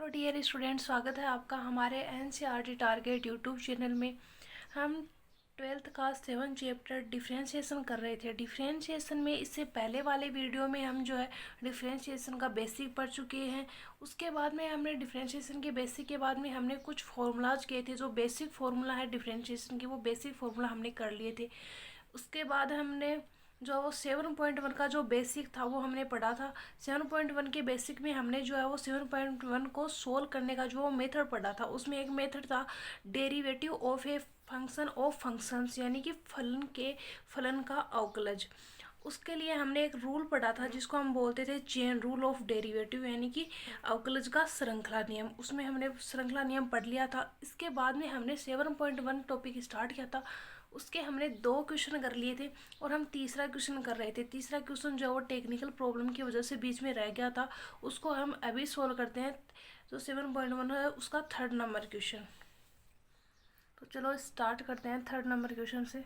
Hello dear student, स्वागत है आपका हमारे एनसीईआरटी टारगेट यूट्यूब चैनल में। हम 12th का 7 चैप्टर डिफरेंशिएशन कर रहे थे। डिफरेंशिएशन में इससे पहले वाले वीडियो में हम जो है डिफरेंशिएशन का बेसिक पढ़ चुके हैं। उसके बाद में हमने डिफरेंशिएशन के बेसिक के बाद में हमने कुछ फार्मूलाज किए थे। जो बेसिक फार्मूला है डिफरेंशिएशन के, वो बेसिक फार्मूला हमने कर लिए थे। उसके बाद हमने जो वो 7.1 का जो बेसिक था वो हमने पढ़ा था। 7.1 के बेसिक में हमने जो है वो 7.1 को सोल्व करने का जो मेथड पढ़ा था। उसमें एक मेथड था derivative of a function of functions, यानी कि फलन का अवकलज। उसके लिए हमने एक रूल पढ़ा था जिसको हम बोलते थे चेन रूल ऑफ डेरिवेटिव, यानी कि अवकलज का श्रृंखला नियम। उसमें हमने श्रृंखला नियम पढ़ लिया था। इसके बाद में हमने 7.1 टॉपिक स्टार्ट किया था। उसके हमने 2 क्वेश्चन कर लिए थे और हम तीसरा क्वेश्चन कर रहे थे। तीसरा क्वेश्चन जो वो टेक्निकल प्रॉब्लम की वजह से बीच में रह गया था, उसको हम अभी सोल्व करते हैं। जो 7.1 है उसका 3rd नंबर क्वेश्चन। तो चलो स्टार्ट करते हैं 3rd नंबर क्वेश्चन से।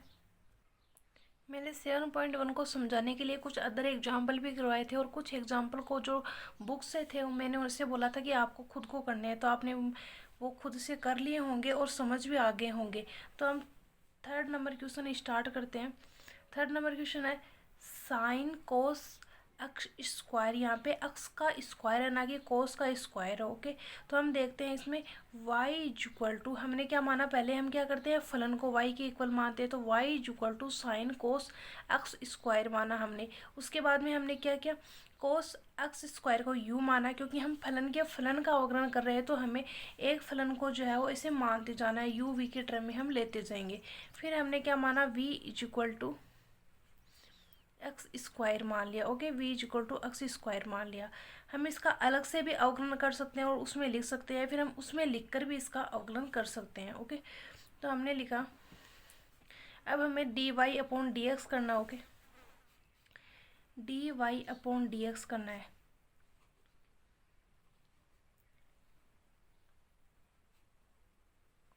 मैंने 7.1 को समझाने के लिए कुछ अदर एग्जाम्पल भी करवाए थे और कुछ एग्जाम्पल को जो बुक से थे मैंने उनसे बोला था कि आपको खुद को करने हैं, तो आपने वो खुद से कर लिए होंगे और समझ भी आ गए होंगे। तो हम 3rd नंबर क्वेश्चन स्टार्ट करते हैं। 3rd नंबर क्वेश्चन है साइन कोस अक्ष स्क्वायर। यहाँ पे अक्ष का स्क्वायर है, ना कि कोस का स्क्वायर है। ओके, तो हम देखते हैं इसमें y इक्वल टू, हमने क्या माना, पहले हम क्या करते हैं फलन को y के इक्वल मानते हैं। तो y equal to sine cos x square माना हमने। उसके बाद में हमने क्या किया, कोस अक्ष स्क्वायर को u माना, क्योंकि हम फलन का अवकलन कर रहे हैं तो हमें एक फलन को जो है वो इसे मानते जाना है, u v के टर्म में हम लेते जाएंगे। फिर हमने क्या माना, v equal to x square मान लिया। Okay, v equal to x square मान लिया। हम इसका अलग से भी अवकलन कर सकते हैं और उसमें लिख सकते हैं, फिर हम उसमें लिखकर भी इसका अवकलन कर सकते हैं। ओके, तो हमने लिखा। अब हमें D Y upon D x करना। Okay, D Y upon D x करना है।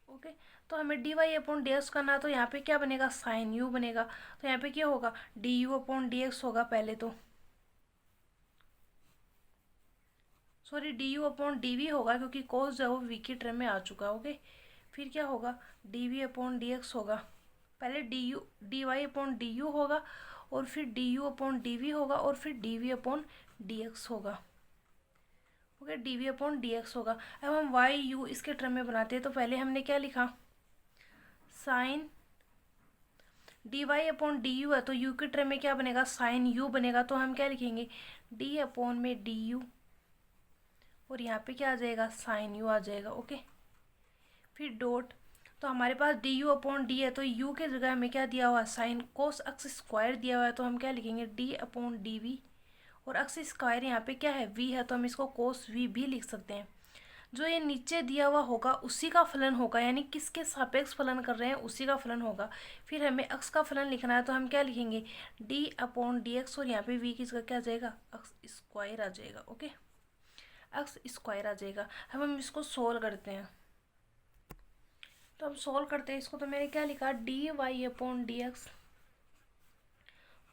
ओके, तो हमें D Y upon D x करना है। तो यहाँ पे क्या बनेगा, साइन यू बनेगा। तो यहाँ पे क्या होगा, d you upon D x होगा पहले तो, sorry d you upon D we होगा, क्योंकि कोस जो है वो वी की टर्म में आ चुका है। ओके, फिर क्या होगा, D V upon D x होगा। पहले D Y upon D U होगा, और फिर D you upon D we होगा, और फिर D V upon D x होगा। Okay, D V upon D x होगा। अब हम वाई यू इसके टर्म में बनाते हैं। तो पहले हमने क्या लिखा, sine d Y upon D u है, तो यू के टर्म में क्या बनेगा, साइन यू बनेगा। तो हम क्या लिखेंगे, डी अपॉन में डी यू, और यहाँ पे क्या आ जाएगा, साइन यू आ जाएगा। ओके, फिर डॉट। तो हमारे पास डी यू अपॉन डी है, तो यू के जगह हमें क्या दिया हुआ है, साइन कोस अक्स स्क्वायर दिया हुआ है। तो हम क्या लिखेंगे, डी अपॉन डी वी, और अक्स स्क्वायर यहाँ पे क्या है, वी है, तो हम इसको कोस वी भी लिख सकते हैं। जो ये नीचे दिया हुआ होगा उसी का फलन होगा, यानी किसके सापेक्ष फलन कर रहे हैं उसी का फलन होगा। फिर हमें अक्स का फलन लिखना है, तो हम क्या लिखेंगे, डी अपॉन डी एक्स, और यहाँ पे वी की जगह क्या आ जाएगा, अक्स स्क्वायर आ जाएगा। ओके, अक्स स्क्वायर आ जाएगा। अब हम इसको सोल्व करते हैं। तो हम सोल्व करते हैं इसको। तो मैंने क्या लिखा, d Y upon D x,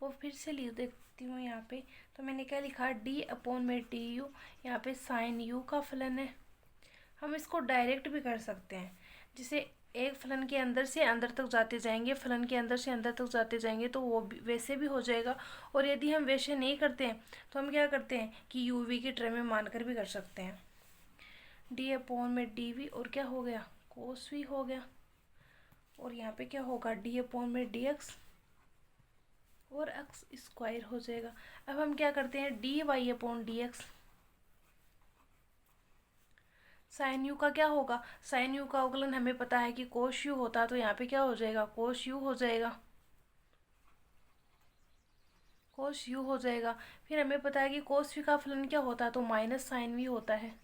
वो फिर से लिख देती हूँ यहाँ पे। तो मैंने क्या लिखा, डी अपॉन में डी यू, यहाँ पे साइन यू का फलन है। हम इसको डायरेक्ट भी कर सकते हैं, जिसे एक फलन के अंदर से अंदर तक जाते जाएंगे, फलन के अंदर से अंदर तक जाते जाएंगे, तो वो भी वैसे भी हो जाएगा। और यदि हम वैसे नहीं करते हैं तो हम क्या करते हैं कि यू वी के टर्म में मानकर भी कर सकते हैं। डी अपॉन में डी वी, और क्या हो गया, कोस वी हो गया। और यहाँ पे क्या होगा, डी अपॉन में डी एक्स, और एक्स स्क्वायर हो जाएगा। अब हम क्या करते हैं, D Y upon D x, sine u का क्या होगा, साइन यू का अवकलन हमें पता है कि कोश यू होता है। तो यहाँ पे क्या हो जाएगा, कोश यू हो जाएगा, कोस यू हो जाएगा। फिर हमें पता है कि कोस वी का फलन क्या होता है, तो माइनस साइन वी होता है,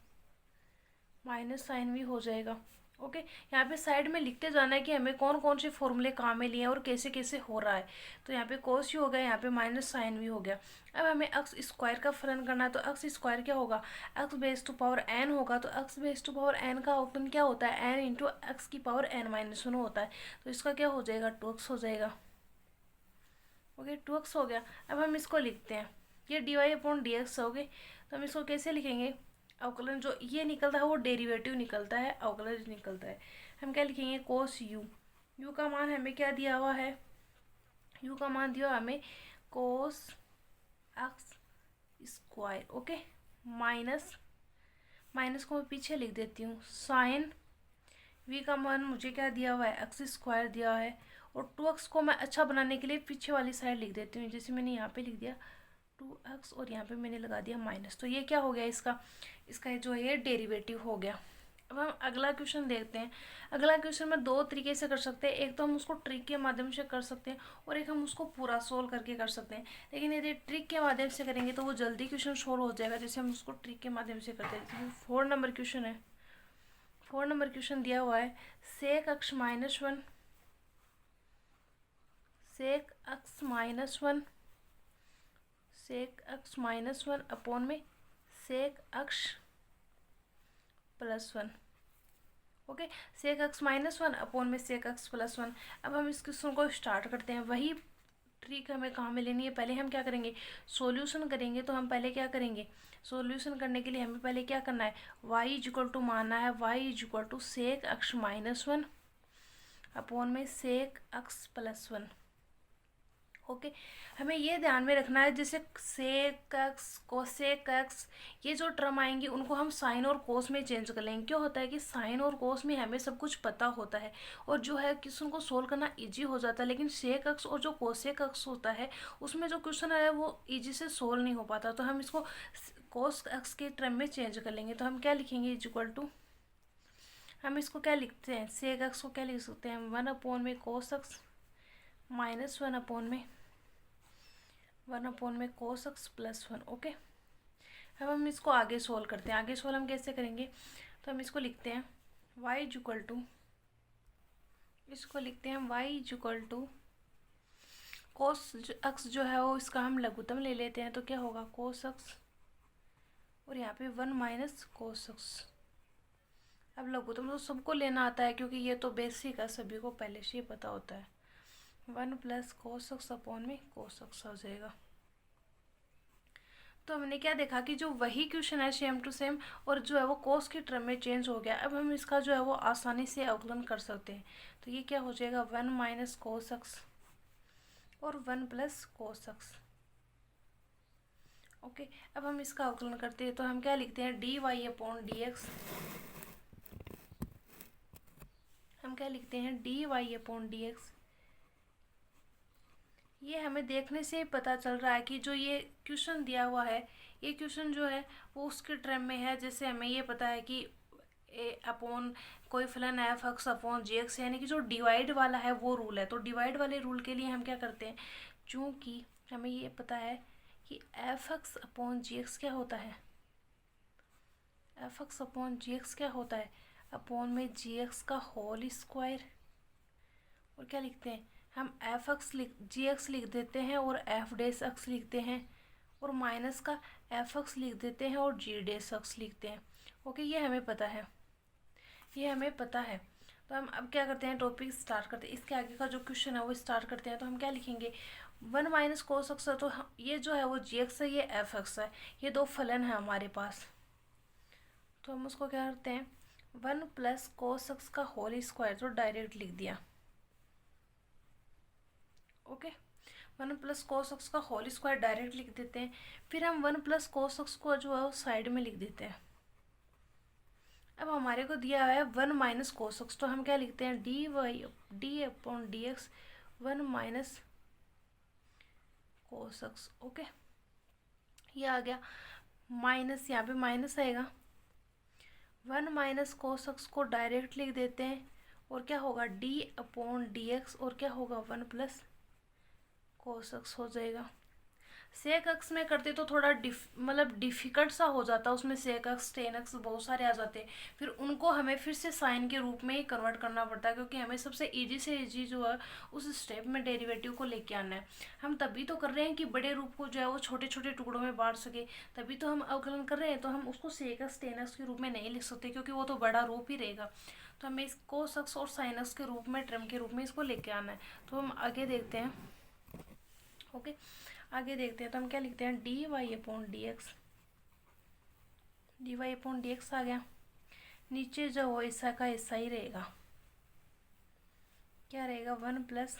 माइनस साइन वी हो जाएगा। ओके, यहाँ पे साइड में लिखते जाना है कि हमें कौन कौन से फॉर्मूले काम में लिए हैं और कैसे कैसे हो रहा है। तो यहाँ पे कोस यू हो गया, यहाँ पे माइनस साइन वी हो गया। अब हमें एक्स स्क्वायर का फलन करना है। तो एक्स स्क्वायर क्या होगा, x base to power n होगा। तो x base to power n का अवकलन क्या होता है, एन इंटू एक्स की पावर एन माइनस वन होता है। तो इसका क्या हो जाएगा, टू एक्स हो जाएगा। ओके, टू एक्स हो गया। अब हम इसको लिखते हैं, ये d Y upon D x हो गए। तो हम इसको कैसे लिखेंगे, अवकलन जो ये निकलता है वो डेरिवेटिव निकलता है, अवकलन जो निकलता है। हम क्या लिखेंगे, कोस यू। यू का मान हमें क्या दिया हुआ है, यू का मान दिया हमें cos x square. Okay, minus minus को मैं पीछे लिख देती हूँ, साइन वी का मान मुझे क्या दिया हुआ है, एक्स स्क्वायर दिया हुआ है। और 2x को मैं अच्छा बनाने के लिए पीछे वाली साइड लिख देती हूँ, जैसे मैंने यहाँ पे लिख दिया 2x और यहाँ पे मैंने लगा दिया माइनस। तो ये क्या हो गया, इसका जो है ये डेरिवेटिव हो गया। अब हम अगला क्वेश्चन देखते हैं। अगला क्वेश्चन में दो तरीके से कर सकते हैं, एक तो हम उसको ट्रिक के माध्यम से कर सकते हैं और एक हम उसको पूरा सोल्व करके कर सकते हैं। लेकिन यदि ट्रिक के माध्यम से करेंगे तो वो जल्दी क्वेश्चन सोल्व हो जाएगा, जैसे हम उसको ट्रिक के माध्यम से करते हैं। 4 नंबर क्वेश्चन है, 4 नंबर क्वेश्चन दिया हुआ है, sec X minus one, sec X minus one, sec X minus one upon में sec X plus one. Okay, sec X minus one upon में सेक एक्स प्लस वन। अब हम इस question को स्टार्ट करते हैं। वही ट्रिक हमें कहाँ में लेनी है, पहले हम क्या करेंगे, सॉल्यूशन करेंगे। तो हम पहले क्या करेंगे, सॉल्यूशन करने के लिए हमें पहले क्या करना है, y इक्वल टू मानना है y equal to sec X minus one upon में sec X plus one. Okay, हमें ये ध्यान में रखना है, जैसे सेक एक्स कोसेक एक्स ये जो टर्म आएंगी उनको हम साइन और कोस में चेंज कर लेंगे। क्यों होता है कि साइन और कोस में हमें सब कुछ पता होता है और जो है क्वेश्चन को सोल्व करना इजी हो जाता है। लेकिन सेक एक्स और जो कोसेक एक्स होता है उसमें जो क्वेश्चन है वो इजी से सोल्व नहीं हो पाता। तो हम इसको कोस एक्स के टर्म में चेंज कर लेंगे। तो हम क्या लिखेंगे, इक्वल टू, हम इसको क्या लिखते हैं, सेक एक्स को क्या लिख सकते हैं, 1 अपॉन में कोस एक्स माइनस 1 अपॉन में cos x plus one. Okay, अब हम इसको आगे सोल्व करते हैं। आगे सोल्व हम कैसे करेंगे, तो हम इसको लिखते हैं y इक्वल टू, इसको लिखते हैं y equal to cos x जो है वो इसका हम लघुत्तम ले लेते हैं। तो क्या होगा, कोस एक्स और यहाँ पे 1 माइनस कोस एक्स। अब लघुत्तम तो सबको लेना आता है क्योंकि ये तो बेसिक है, सभी को पहले से ही पता होता है। 1 प्लस कोस एक्स अपॉन में कोस एक्स हो जाएगा। तो हमने क्या देखा कि जो वही क्वेश्चन है सेम टू सेम और जो है वो कोस के टर्म में चेंज हो गया। अब हम इसका जो है वो आसानी से अवकलन कर सकते हैं। तो ये क्या हो जाएगा, 1 माइनस कोस एक्स और 1 प्लस कोस एक्स। ओके, अब हम इसका अवकलन करते हैं। तो हम क्या लिखते हैं, D Y upon D x, हम क्या लिखते हैं, D Y upon D x. ये हमें देखने से पता चल रहा है कि जो ये क्वेश्चन दिया हुआ है ये क्वेश्चन जो है वो उसके टर्म में है। जैसे हमें ये पता है कि ए अपॉन कोई फलन F x upon g x, यानी कि जो डिवाइड वाला है वो रूल है। तो डिवाइड वाले रूल के लिए हम क्या करते हैं, चूँकि हमें ये पता है कि F x upon g x क्या होता है, f x upon g x क्या होता है, अपॉन में जी एक्स का होल स्क्वायर। और क्या लिखते हैं हम, एफ एक्स जी एक्स लिख देते हैं और एफ डेस एक्स लिखते हैं और माइनस का एफ एक्स लिख देते हैं और जी डेस एक्स लिखते हैं। ओके, ये हमें पता है, ये हमें पता है। तो हम अब क्या करते हैं, टॉपिक स्टार्ट करते हैं। इसके आगे का जो क्वेश्चन है वो स्टार्ट करते हैं। तो हम क्या लिखेंगे, 1 माइनस कोस एक्स है, तो ये जो है वो जी एक्स है, ये एफ एक्स है, ये दो फलन है हमारे पास। तो हम उसको क्या करते हैं, 1 प्लस कोस एक्स का होल स्क्वायर, तो डायरेक्ट लिख दिया। ओके, 1 प्लस कोस एक्स का होल स्क्वायर डायरेक्ट लिख देते हैं। फिर हम 1 प्लस कोस एक्स को जो है वो साइड में लिख देते हैं। अब हमारे को दिया हुआ है 1 माइनस कोस एक्स, तो हम क्या लिखते हैं, D y d upon D x 1 minus cos x. Okay, ये आ गया माइनस, यहाँ पे माइनस आएगा, 1 माइनस कोस एक्स को डायरेक्ट लिख देते हैं और क्या होगा, डी अपॉन डी एक्स और क्या होगा 1 प्लस कोस एक्स हो जाएगा। सेक एक्स में करते तो थोड़ा मतलब डिफ़िकल्ट सा हो जाता, उसमें सेक एक्स टेन एक्स बहुत सारे आ जाते, फिर उनको हमें फिर से साइन के रूप में ही कन्वर्ट करना पड़ता है, क्योंकि हमें सबसे इजी से इजी जो है उस स्टेप में डेरिवेटिव को लेके आना है। हम तभी तो कर रहे हैं कि बड़े रूप को जो है वो छोटे छोटे टुकड़ों में बांट सके, तभी तो हम अवकलन कर रहे हैं। तो हम उसको सेक एक्स टेन एक्स के रूप में नहीं लिख सकते क्योंकि वो तो बड़ा रूप ही रहेगा। तो हमें इसको कोस और साइन एक्स के रूप में, टर्म के रूप में इसको लेके आना है। तो हम आगे देखते हैं। ओके, आगे देखते हैं। तो हम क्या लिखते हैं, D Y upon D x, D Y upon D X आ गया। नीचे जो वो ऐसा का ऐसा ही रहेगा, क्या रहेगा 1 प्लस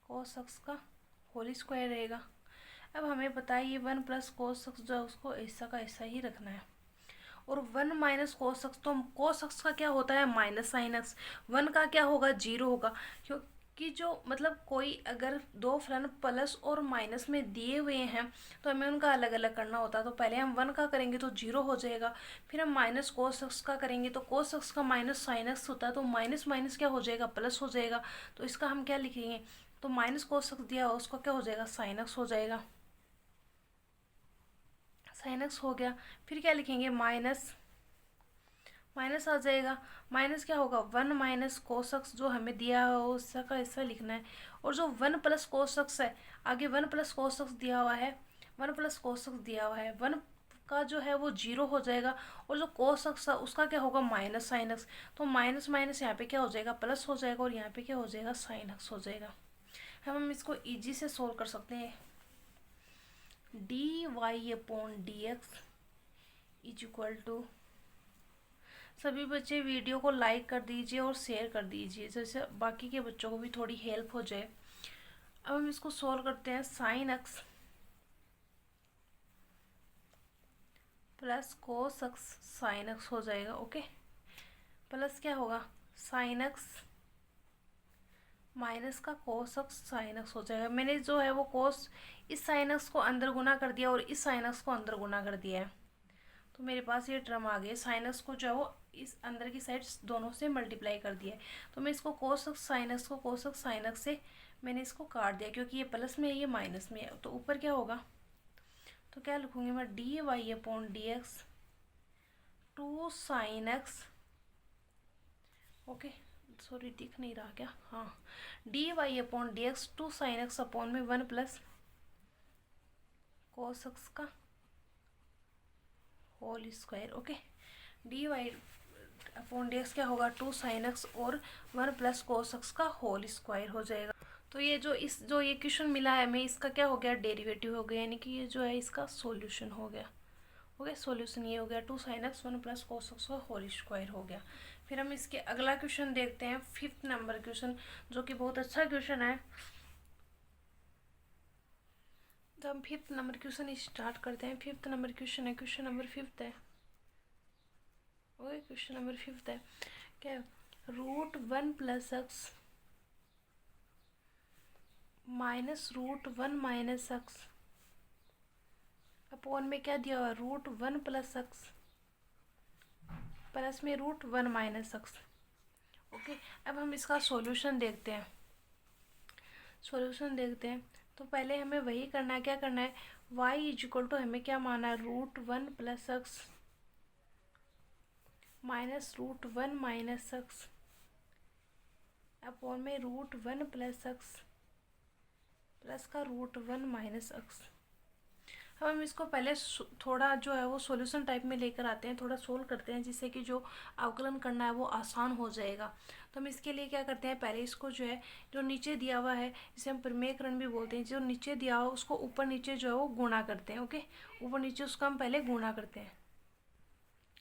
कोस एक्स का होल स्क्वायर रहेगा। अब हमें पता है ये 1 प्लस कोस एक्स जो है उसको ऐसा का ऐसा ही रखना है। और 1 माइनस कोस एक्स, तो कोस एक्स का क्या होता है माइनस साइन एक्स, 1 का क्या होगा 0 होगा। क्योंकि जो मतलब कोई अगर दो फलन प्लस और माइनस में दिए हुए हैं तो हमें उनका अलग अलग करना होता है। तो पहले हम 1 का करेंगे तो 0 हो जाएगा, फिर हम माइनस कोस एक्स का करेंगे तो कोस एक्स का माइनस साइन एक्स होता है, तो माइनस माइनस क्या हो जाएगा प्लस हो जाएगा। तो इसका हम क्या लिखेंगे, तो माइनस कोस एक्स दिया हो उसका क्या हो जाएगा साइन एक्स हो जाएगा, साइन एक्स हो गया। फिर क्या लिखेंगे माइनस माइनस आ जाएगा, माइनस क्या होगा 1 माइनस कोस एक्स जो हमें दिया है उसका ऐसा लिखना है। और जो 1 प्लस कोस एक्स है, आगे 1 प्लस कोस एक्स दिया हुआ है, 1 प्लस कोस एक्स दिया हुआ है, 1 का जो है वो 0 हो जाएगा। और जो कोस एक्स है उसका क्या होगा माइनस साइन एक्स, तो माइनस माइनस यहाँ पे क्या हो जाएगा प्लस हो जाएगा, और यहाँ पे क्या हो जाएगा साइन एक्स हो जाएगा। हम इसको इजी से सोल्व कर सकते हैं। D Y upon D x is equal to, सभी बच्चे वीडियो को लाइक कर दीजिए और शेयर कर दीजिए जैसे बाकी के बच्चों को भी थोड़ी हेल्प हो जाए। अब हम इसको सॉल्व करते हैं। Sine x plus cos x sine x हो जाएगा, ओके। प्लस क्या होगा साइन एक्स माइनस का कोस एक्स साइन एक्स हो जाएगा। मैंने जो है वो कोस इस साइन एक्स को अंदर गुना कर दिया और इस साइन एक्स को अंदर गुना कर दिया है, तो मेरे पास ये टर्म आ गई। साइन एक्स को जो है वो इस अंदर की साइड दोनों से मल्टीप्लाई कर दिया है, तो मैं इसको कोस एक्स साइन एक्स को कोस एक्स साइन एक्स से मैंने इसको काट दिया, क्योंकि ये प्लस में है ये माइनस में है। तो ऊपर क्या होगा, तो क्या लिखूँगी मैं d Y upon D x 2 sine x, okay sorry दिख नहीं रहा क्या, हाँ d Y upon D x 2 sine x upon में 1 प्लस कोस एक्स का whole square, okay. D Y upon D x क्या होगा 2 साइन एक्स और 1 प्लस कोस एक्स का होल स्क्वायर हो जाएगा। तो ये जो ये क्वेश्चन मिला है हमें, इसका क्या हो गया डेरिवेटिव हो गया, यानी कि ये जो है इसका सॉल्यूशन हो गया, ओके। सॉल्यूशन ये हो गया 2 sine x 1 plus cos x का होल स्क्वायर हो गया। फिर हम इसके अगला क्वेश्चन देखते हैं, 5th नंबर क्वेश्चन, जो कि बहुत अच्छा क्वेश्चन है। तो हम 5th नंबर क्वेश्चन स्टार्ट करते हैं। 5th नंबर क्वेश्चन है, क्वेश्चन नंबर 5th है, ओके। क्वेश्चन नंबर 5th है क्या, √1 plus x minus √1 minus x upon में क्या दिया हुआ √1 प्लस एक्स प्लस में √1 माइनस एक्स, ओके। अब हम इसका सॉल्यूशन देखते हैं। सॉल्यूशन देखते हैं तो पहले हमें वही करना है, क्या करना है y इज इक्वल टू हमें क्या माना है √1 plus x minus √1 minus x upon में √1 प्लस एक्स प्लस का √1 माइनस एक्स। अब हम इसको पहले थोड़ा जो है वो सॉल्यूशन टाइप में लेकर आते हैं, थोड़ा सोल्व करते हैं, जिससे कि जो अवकलन करना है वो आसान हो जाएगा। तो हम इसके लिए क्या करते हैं, पहले इसको जो है जो नीचे दिया हुआ है, जिसे हम प्रमेयकरण भी बोलते हैं, जो नीचे दिया हुआ उसको ऊपर नीचे जो है वो गुणा करते हैं, ओके। ऊपर नीचे उसका हम पहले गुणा करते हैं।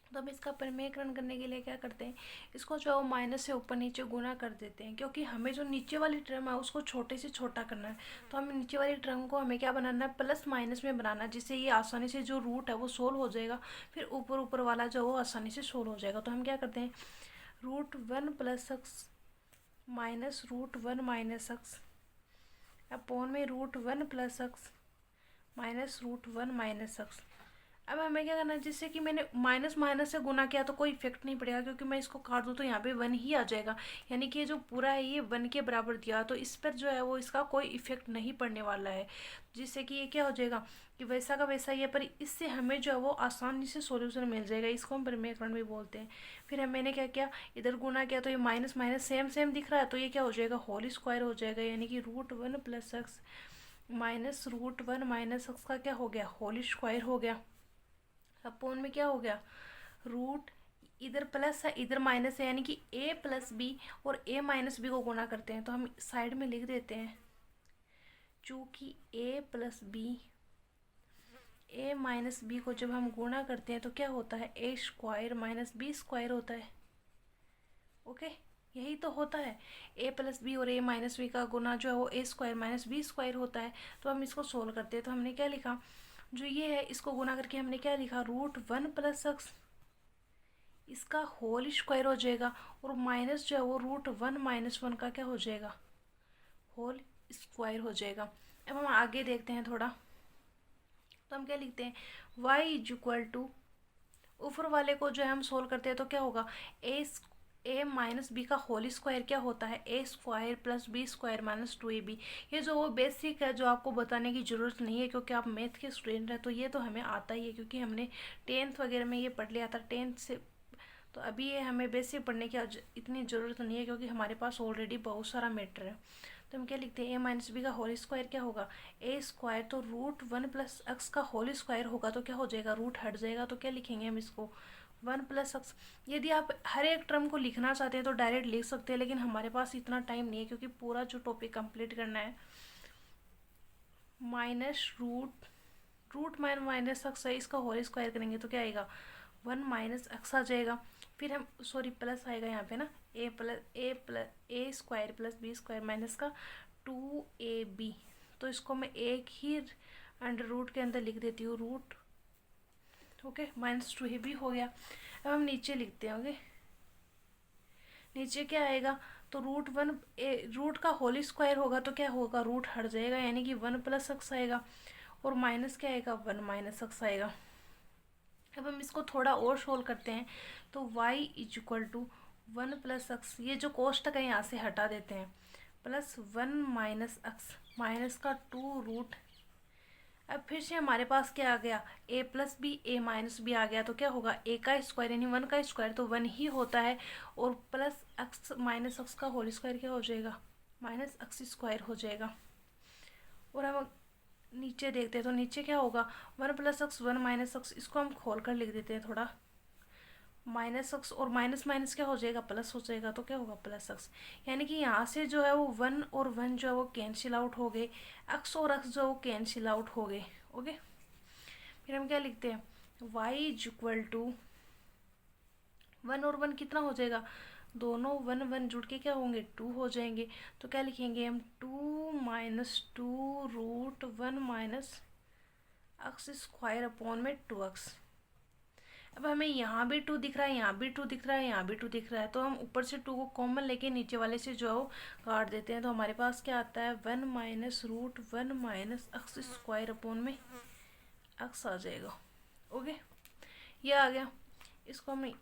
तो हम इसका प्रमेयकरण करने के लिए क्या करते हैं, इसको जो है वो माइनस से ऊपर नीचे गुना कर देते हैं, क्योंकि हमें जो नीचे वाली टर्म है उसको छोटे से छोटा करना है। तो हमें नीचे वाली टर्म को हमें क्या बनाना है प्लस माइनस में बनाना है, जिससे ये आसानी से जो रूट है वो सोल्व हो जाएगा, फिर ऊपर ऊपर वाला जो वो आसानी से सोल्व हो जाएगा। तो हम क्या करते हैं √1 plus x minus √1 minus x upon में √1 plus x minus √1 minus x. अब हमें क्या करना है, जिससे कि मैंने माइनस माइनस से गुना किया तो कोई इफेक्ट नहीं पड़ेगा, क्योंकि मैं इसको काट दूँ तो यहाँ पे 1 ही आ जाएगा, यानी कि ये जो पूरा है ये 1 के बराबर दिया, तो इस पर जो है वो इसका कोई इफेक्ट नहीं पड़ने वाला है, जिससे कि ये क्या हो जाएगा कि वैसा का वैसा ही है, पर इससे हमें जो है वो आसानी से सॉल्यूशन मिल जाएगा। इसको हम प्रमेयकरण भी बोलते हैं। फिर मैंने क्या किया, इधर गुना किया तो ये माइनस माइनस सेम सेम दिख रहा है, तो ये क्या हो जाएगा होल स्क्वायर हो जाएगा, यानी कि √1 plus x minus √1 minus x का क्या हो गया होल स्क्वायर हो गया, अपॉन में क्या हो गया रूट, इधर प्लस है इधर माइनस है, यानी कि a प्लस बी और a माइनस बी को गुणा करते हैं, तो हम साइड में लिख देते हैं चूँकि a plus b a minus b को जब हम गुणा करते हैं तो क्या होता है, A square minus B square होता है। ओके, यही तो होता है, ए प्लस बी और ए माइनस बी का गुना जो है वो ए स्क्वायर माइनस बी स्क्वायर होता है। तो हम इसको सोल्व करते हैं तो हमने क्या लिखा, जो ये है इसको गुना करके हमने क्या लिखा, रूट वन प्लस एक्स, इसका होल स्क्वायर हो जाएगा, और माइनस जो है वो रूट वन माइनस वन का क्या हो जाएगा, होल स्क्वायर हो जाएगा। अब हम आगे देखते हैं थोड़ा, तो हम क्या लिखते हैं, y इज इक्वल टू, ऊपर वाले को जो है हम सोल्व करते हैं तो क्या होगा, ए माइनस बी का होल स्क्वायर क्या होता है, A square plus B square minus two A B. ये जो वो बेसिक है जो आपको बताने की ज़रूरत नहीं है, क्योंकि आप मैथ के स्टूडेंट हैं तो ये तो हमें आता ही है, क्योंकि हमने टेंथ वगैरह में ये पढ़ लिया था, टेंथ से। तो अभी ये हमें बेसिक पढ़ने की इतनी ज़रूरत नहीं है, क्योंकि हमारे पास ऑलरेडी बहुत सारा मैटर है। तो हम क्या लिखते हैं, ए माइनस बी का होल स्क्वायर क्या होगा, ए स्क्वायर, तो रूट वन प्लस एक्स का होल स्क्वायर होगा तो क्या हो जाएगा, रूट हट जाएगा, तो क्या लिखेंगे हम इसको, वन प्लस एक्स। यदि आप हर एक टर्म को लिखना चाहते हैं तो डायरेक्ट लिख सकते हैं, लेकिन हमारे पास इतना टाइम नहीं है, क्योंकि पूरा जो टॉपिक कंप्लीट करना है। माइनस रूट माइनस एक्स है, इसका होल स्क्वायर करेंगे तो क्या आएगा, वन माइनस एक्स आ जाएगा। फिर हम सॉरी प्लस आएगा यहाँ पे ना, a square plus B square minus का टू ए बी, तो इसको मैं एक ही अंडर रूट के अंदर लिख देती हूँ, रूट, ओके, माइनस टू ए बी हो गया। अब हम नीचे लिखते हैं, ओके, नीचे क्या आएगा, तो रूट का होल स्क्वायर होगा तो क्या होगा, रूट हट जाएगा, यानी कि वन प्लस एक्स आएगा, और माइनस क्या आएगा, वन माइनस एक्स आएगा। अब हम इसको थोड़ा और सोल्व करते हैं, तो y is equal to one plus x, ये जो कोष्टक है यहाँ से हटा देते हैं, plus one minus x minus का टू रूट। अब फिर से हमारे पास क्या आ गया, a plus b a minus b आ गया, तो क्या होगा, a का स्क्वायर यानी वन का स्क्वायर तो वन ही होता है, और प्लस एक्स माइनस एक्स का होल स्क्वायर क्या हो जाएगा, माइनस एक्स स्क्वायर हो जाएगा। और हम नीचे देखते हैं तो नीचे क्या होगा, one plus x one minus x, इसको हम खोल कर लिख देते हैं थोड़ा, माइनस एक्स और माइनस माइनस क्या हो जाएगा, प्लस हो जाएगा, तो क्या होगा, प्लस एक्स। यानी कि यहाँ से जो है वो वन और वन जो है वो कैंसिल आउट हो गए, एक्स और एक्स जो है वो कैंसिल आउट हो गए। ओके, फिर हम क्या लिखते हैं, y is equal to, one और वन कितना हो जाएगा, दोनों वन वन जुड़ के क्या होंगे, टू हो जाएंगे, तो क्या लिखेंगे हम, two minus two root one minus x square upon में टू एक्स। अब हमें यहाँ भी टू दिख रहा है, यहाँ भी टू दिख रहा है, यहाँ भी टू दिख रहा है, तो हम ऊपर से टू को कॉमन लेके नीचे वाले से जो है वो काट देते हैं, तो हमारे पास क्या आता है, one minus root one minus x square upon में एक्स आ जाएगा। ओके, ये आ गया। इसको हमने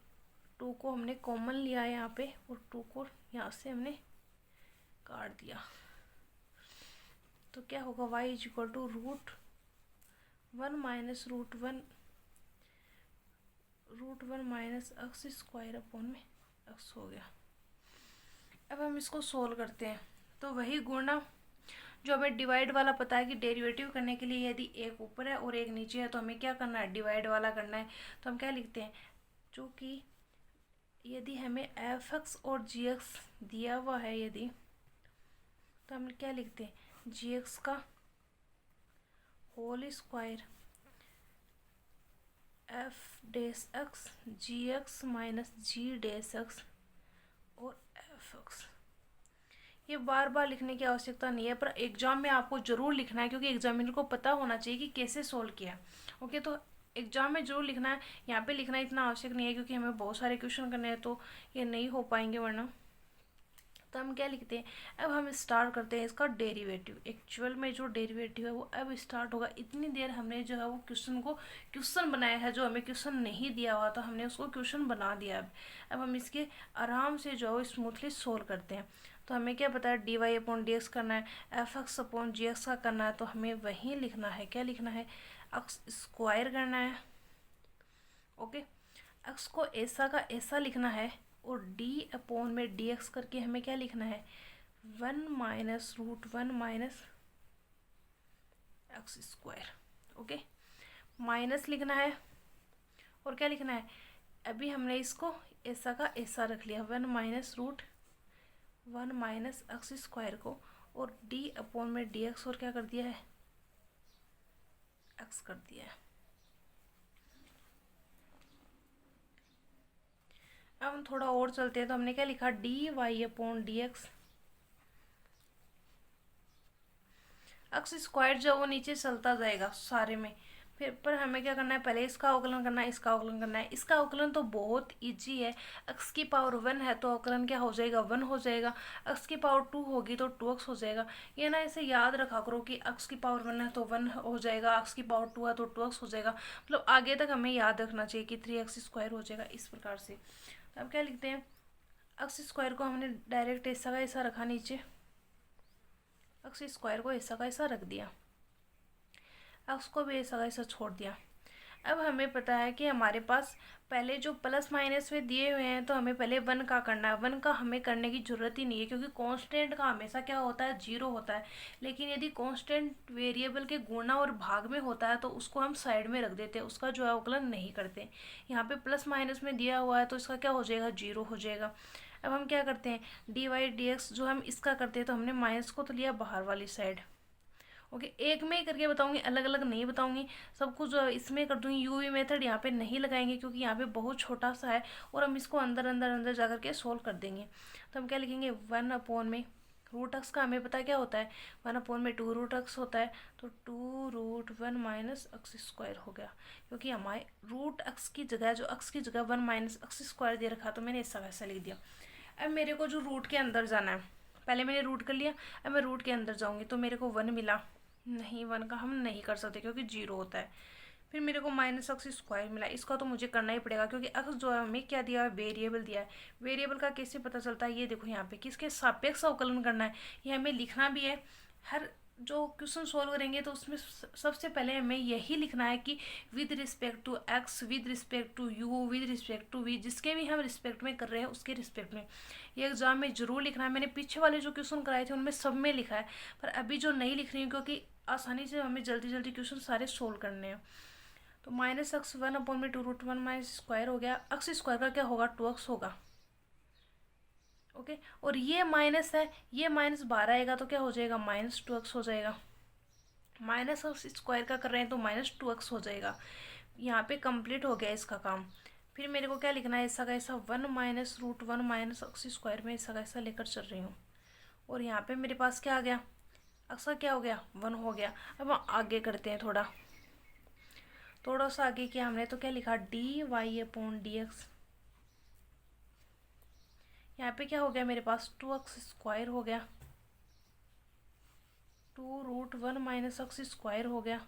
टू को हमने कॉमन लिया है यहाँ पे, और टू को यहाँ से हमने काट दिया, तो क्या होगा, y is equal to root one minus root one minus x square upon में एक्स हो गया। अब हम इसको सोल्व करते हैं, तो वही गुणा जो हमें डिवाइड वाला पता है कि डेरिवेटिव करने के लिए यदि एक ऊपर है और एक नीचे है तो हमें क्या करना है, डिवाइड वाला करना है। तो हम क्या लिखते हैं, जो कि यदि हमें एफ एक्स और जी एक्स दिया हुआ है यदि, तो हम क्या लिखते हैं, जी एक्स का होल स्क्वायर एफ डेस एक्स जी एक्स माइनस जी डेस एक्स और एफ एक्स। ये बार बार लिखने की आवश्यकता नहीं है, पर एग्जाम में आपको ज़रूर लिखना है, क्योंकि एग्जामिनर को पता होना चाहिए कि कैसे सोल्व किया। ओके, तो एग्जाम में ज़रूर लिखना है, यहाँ पे लिखना इतना आवश्यक नहीं है, क्योंकि हमें बहुत सारे क्वेश्चन करने हैं तो ये नहीं हो पाएंगे वरना। तो हम क्या लिखते हैं, अब हम स्टार्ट करते हैं इसका डेरिवेटिव। एक्चुअल में जो डेरिवेटिव है वो अब स्टार्ट होगा। इतनी देर हमने जो है वो क्वेश्चन बनाया है, जो हमें क्वेश्चन नहीं दिया हुआ था हमने उसको क्वेश्चन बना दिया। अब हम इसके आराम से जो है स्मूथली सोल्व करते हैं। तो हमें क्या पता है, d Y upon D x करना है, f x upon g x का करना है, तो हमें वही लिखना है, क्या लिखना है, एक्स स्क्वायर करना है। ओके, एक्स को ऐसा का ऐसा लिखना है, और डी अपॉन में डी एक्स करके हमें क्या लिखना है, one minus root one minus x square. Okay, minus लिखना है, और क्या लिखना है, अभी हमने इसको ऐसा का ऐसा रख लिया, one minus root one minus x square को, और डी अपॉन में डी एक्स और क्या कर दिया है, एक्स कर दिया है। अब हम थोड़ा और चलते हैं तो हमने क्या लिखा, d Y upon D x. X square जो वो नीचे चलता जाएगा सारे में। फिर पर हमें क्या करना है, पहले इसका अवकलन करना है, इसका अवकलन करना है। इसका अवकलन तो बहुत इजी है, एक्स की पावर 1 है तो अवकलन क्या हो जाएगा, 1 हो जाएगा। एक्स की पावर 2 होगी तो 2x हो जाएगा। ये ना इसे याद रखा करो कि एक्स की पावर 1 है तो 1 हो जाएगा, एक्स की पावर 2 है तो 2x हो जाएगा। मतलब आगे तक हमें याद रखना चाहिए कि 3x² हो जाएगा इस प्रकार से। तो अब क्या लिखते हैं, एक्स स्क्वायर को हमने डायरेक्ट ऐसा का ऐसा रखा नीचे, एक्स स्क्वायर को ऐसा का ऐसा रख दिया, एक्स को भी ऐसा का ऐसा छोड़ दिया। अब हमें पता है कि हमारे पास पहले जो प्लस माइनस में दिए हुए हैं तो हमें पहले 1 का करना है। 1 का हमें करने की ज़रूरत ही नहीं है क्योंकि कांस्टेंट का हमेशा क्या होता है, 0 होता है। लेकिन यदि कांस्टेंट वेरिएबल के गुणा और भाग में होता है तो उसको हम साइड में रख देते हैं, उसका जो है अवकलन नहीं करते। यहाँ पे प्लस माइनस में दिया हुआ है तो इसका क्या हो जाएगा, 0 हो जाएगा। अब हम क्या करते हैं, डी वाई डी एक्स जो हम इसका करते हैं तो हमने माइनस को तो लिया बाहर वाली साइड। ओके, एक में ही करके बताऊंगी, अलग अलग नहीं बताऊंगी। सब कुछ इसमें कर दूंगी। यूवी मेथड यहाँ पे नहीं लगाएंगे क्योंकि यहाँ पे बहुत छोटा सा है और हम इसको अंदर अंदर अंदर जा करके सोल्व कर देंगे। तो हम क्या लिखेंगे, 1 अपॉन में रूट एक्स का हमें पता क्या होता है, 1 अपॉन में 2 रूट एक्स होता है। तो 2 रूट 1 माइनस एक्स स्क्वायर हो गया, क्योंकि हमारे रूट एक्स की जगह जो एक्स की जगह 1 माइनस एक्स स्क्वायर दे रखा तो मैंने ऐसा वैसा लिख दिया। अब मेरे को जो रूट के अंदर जाना है, पहले मैंने रूट कर लिया, अब मैं रूट के अंदर जाऊँगी तो मेरे को 1 मिला नहीं, 1 का हम नहीं कर सकते क्योंकि 0 होता है। फिर मेरे को माइनस एक्स स्क्वायर मिला, इसका तो मुझे करना ही पड़ेगा क्योंकि एक्स जो है हमें क्या दिया है, वेरिएबल दिया है। वेरिएबल का कैसे पता चलता है, ये देखो यहाँ पे किसके सापेक्ष अवकलन करना है, ये हमें लिखना भी है। हर जो क्वेश्चन सोल्व करेंगे तो उसमें सबसे पहले हमें यही लिखना है कि with respect to x, with respect to u, with respect to v, जिसके भी हम रिस्पेक्ट में कर रहे हैं उसके रिस्पेक्ट में। ये एग्जाम में जरूर लिखना है। मैंने पीछे वाले जो क्वेश्चन कराए थे उनमें सब में लिखा है, पर अभी जो नहीं लिख रही हूँ क्योंकि आसानी से हमें जल्दी जल्दी क्वेश्चन सारे सोल्व करने हैं। तो माइनस एक्स 1 अपॉन में 2 रूट 1 माइनस स्क्वायर हो गया। एक्स स्क्वायर का क्या होगा, 2x होगा। ओके, और ये माइनस है, ये माइनस बाहर आएगा तो क्या हो जाएगा, -2x हो जाएगा। माइनस एक्स स्क्वायर का कर रहे हैं तो -2x हो जाएगा। यहाँ पे कंप्लीट हो गया इसका काम। फिर मेरे को क्या लिखना है, ऐसा का ऐसा 1 minus root 1 minus x square में ऐसा का ऐसा लेकर चल रही हूँ। और यहाँ पे मेरे पास क्या आ गया, एक्स का क्या हो गया, 1 हो गया। अब हम आगे करते हैं, थोड़ा सा आगे किया हमने तो क्या लिखा, d Y upon D x. यहाँ पे क्या हो गया मेरे पास, 2x स्क्वायर हो गया, 2 रूट 1 माइनस एक्स स्क्वायर हो गया।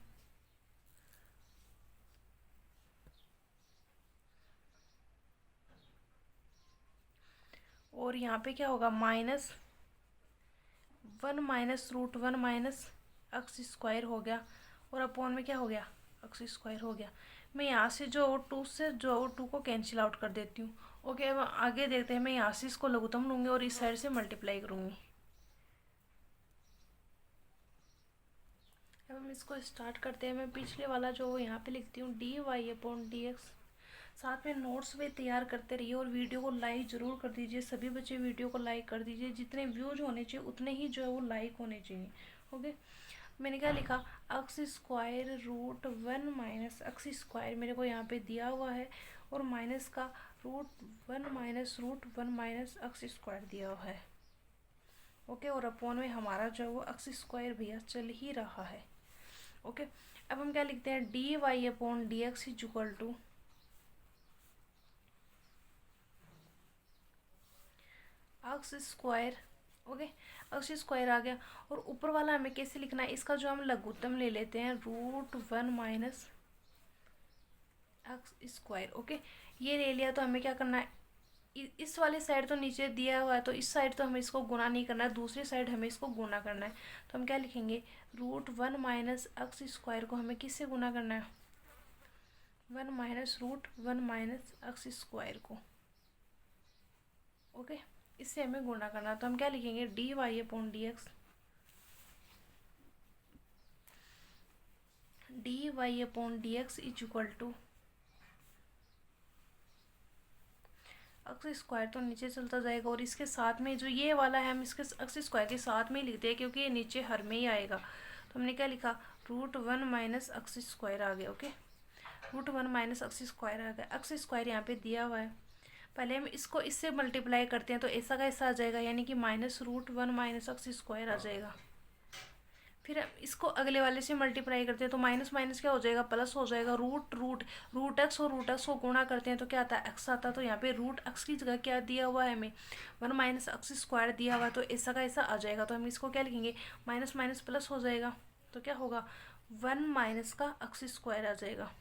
और यहाँ पे क्या होगा, -1 minus root 1 minus x square हो गया। और अपॉन में क्या हो गया, एक्स स्क्वायर हो गया। मैं यहाँ से जो 2 से जो 2 को कैंसिल आउट कर देती हूँ। ओके, अब आगे देखते हैं। मैं यहाँ से इसको लघुत्तम लूँगी और इस साइड से मल्टीप्लाई करूँगी। अब हम इसको स्टार्ट करते हैं। मैं पिछले वाला जो यहाँ पे लिखती हूँ, d Y upon D x. साथ में नोट्स भी तैयार करते रहिए और वीडियो को लाइक ज़रूर कर दीजिए। सभी बच्चे वीडियो को लाइक कर दीजिए। जितने व्यूज होने चाहिए उतने ही जो है वो लाइक होने चाहिए। ओके, मैंने क्या लिखा, x square root 1 minus x square मेरे को यहाँ पे दिया हुआ है, और माइनस का root 1 minus root 1 minus x square दिया हुआ है। ओके, और अपॉन में हमारा जो है वो एक्स स्क्वायर भैया चल ही रहा है। ओके, अब हम क्या लिखते हैं, D Y upon D x is equal to x square. Okay, x square आ गया। और ऊपर वाला हमें कैसे लिखना है, इसका जो हम लघुत्तम ले लेते हैं, root 1 minus x square. Okay, ये ले लिया तो हमें क्या करना है, इस वाली साइड तो नीचे दिया हुआ है तो इस साइड तो हमें इसको गुना नहीं करना है, दूसरी साइड हमें इसको गुना करना है। तो हम क्या लिखेंगे, रूट 1 माइनस एक्स स्क्वायर को हमें किससे गुना करना है, 1 minus root 1 minus x square को। ओके, इससे हमें गुणा करना। तो हम क्या लिखेंगे, d Y upon D x, D Y upon D x is equal to x square तो नीचे चलता जाएगा और इसके साथ में जो ये वाला है हम इसके एक्स स्क्वायर के साथ में ही लिखते हैं क्योंकि ये नीचे हर में ही आएगा। तो हमने क्या लिखा, रूट 1 माइनस एक्स स्क्वायर आ गया। Okay, root 1 minus x square आ गया। एक्स स्क्वायर यहाँ पे दिया हुआ है, पहले हम इसको इससे मल्टीप्लाई करते हैं तो ऐसा का ऐसा आ जाएगा, यानी कि -√1 माइनस एक्स स्क्वायर आ जाएगा। फिर हम इसको अगले वाले से मल्टीप्लाई करते हैं तो माइनस माइनस क्या हो जाएगा, प्लस हो जाएगा। रूट एक्स और रूट एक्स को गुणा करते हैं तो क्या आता है, एक्स आता है। तो यहाँ पे रूट एक्स की जगह क्या दिया हुआ है हमें, 1 माइनस एक्स स्क्वायर दिया हुआ है, तो ऐसा का ऐसा आ जाएगा। तो हम इसको क्या लिखेंगे, माइनस माइनस प्लस हो जाएगा, तो क्या होगा, 1 माइनस का एक्स स्क्वायर आ जाएगा।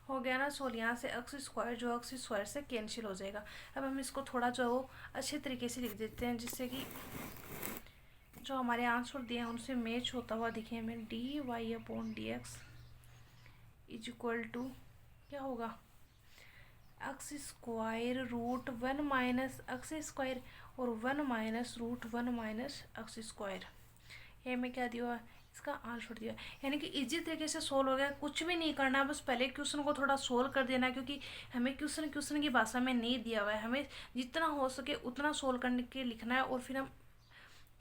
हो गया ना सोल्व। यहाँ से एक्स स्क्वायर जो एक्स स्क्वायर से कैंसिल हो जाएगा। अब हम इसको थोड़ा जो अच्छे तरीके से लिख देते हैं जिससे कि जो हमारे आंसर दिए हैं उनसे मैच होता हुआ दिखे हमें। dy/dx इज इक्वल टू क्या होगा, x square √1 minus x square और 1 माइनस √1 माइनस एक्स स्क्वायर। ये हमें क्या दिया हुआ है, इसका आंसर दिया। यानी कि इजी तरीके से सोल्व हो गया, कुछ भी नहीं करना, बस पहले क्वेश्चन को थोड़ा सोल्व कर देना, क्योंकि हमें क्वेश्चन की भाषा में नहीं दिया हुआ है। हमें जितना हो सके उतना सोल्व करने के लिखना है, और फिर हम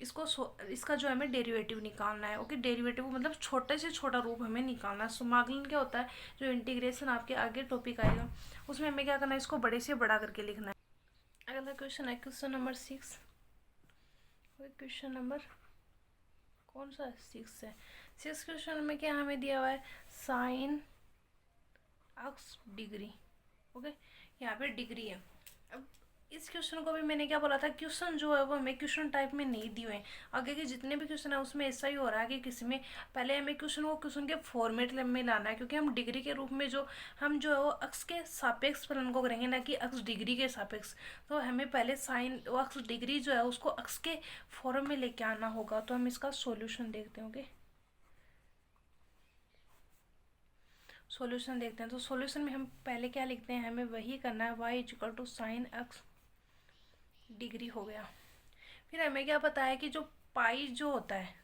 इसका जो हमें डेरिवेटिव निकालना है। ओके, डेरिवेटिव मतलब छोटे से छोटा रूप हमें निकालना है। समाकलन क्या होता है, जो इंटीग्रेशन आपके आगे टॉपिक आएगा उसमें हमें क्या करना है, इसको बड़े से बड़ा करके लिखना है। अगला क्वेश्चन है क्वेश्चन नंबर 6। क्वेश्चन नंबर कौन सा 6 है, 6 क्वेश्चन में क्या हमें दिया हुआ है, साइन एक्स डिग्री। ओके, यहाँ पे डिग्री है। अब इस क्वेश्चन को भी मैंने क्या बोला था, क्वेश्चन जो है वो हमें क्वेश्चन टाइप में नहीं दिए हैं। आगे के जितने भी क्वेश्चन है उसमें ऐसा ही हो रहा है कि किसी में पहले हमें क्वेश्चन को क्वेश्चन के फॉर्मेट में लाना है, क्योंकि हम डिग्री के रूप में जो हम जो है वो अक्स के सापेक्ष फलन को करेंगे, ना कि अक्स डिग्री के सापेक्ष। तो हमें पहले साइन अक्स डिग्री जो है उसको अक्स के फॉर्म में लेके आना होगा। तो हम इसका सॉल्यूशन देखते हैं। ओके, सॉल्यूशन देखते हैं। तो सॉल्यूशन में हम पहले क्या लिखते हैं, हमें वही करना है, y = साइन एक्स डिग्री हो गया। फिर हमें क्या पता है कि जो पाई जो होता है,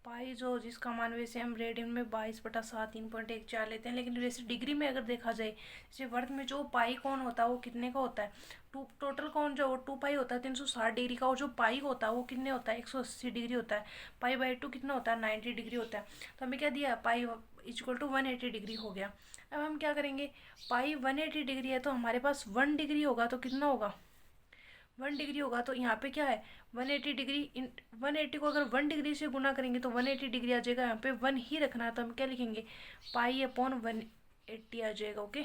पाई जो जिसका मान वैसे हम रेडियन में 22/7 3.14 लेते हैं, लेकिन वैसे डिग्री में अगर देखा जाए, जैसे वर्ग में जो पाई कौन होता है वो कितने का होता है, टोटल कौन जो 2 पाई होता है 360 डिग्री का, और जो पाई होता है वो कितने होता है 180 डिग्री होता है। पाई/2 कितना होता है 90 डिग्री होता है। तो हमें क्या दिया, पाई = 180 डिग्री हो गया। अब हम क्या करेंगे, पाई 180 डिग्री है तो हमारे पास 1 डिग्री होगा, तो कितना होगा 1 डिग्री होगा। तो यहाँ पे क्या है 180 डिग्री, 180 को अगर 1 डिग्री से गुना करेंगे तो 180 डिग्री आ जाएगा। यहाँ पे 1 ही रखना है, तो हम क्या लिखेंगे, पाई/180 आ जाएगा। ओके,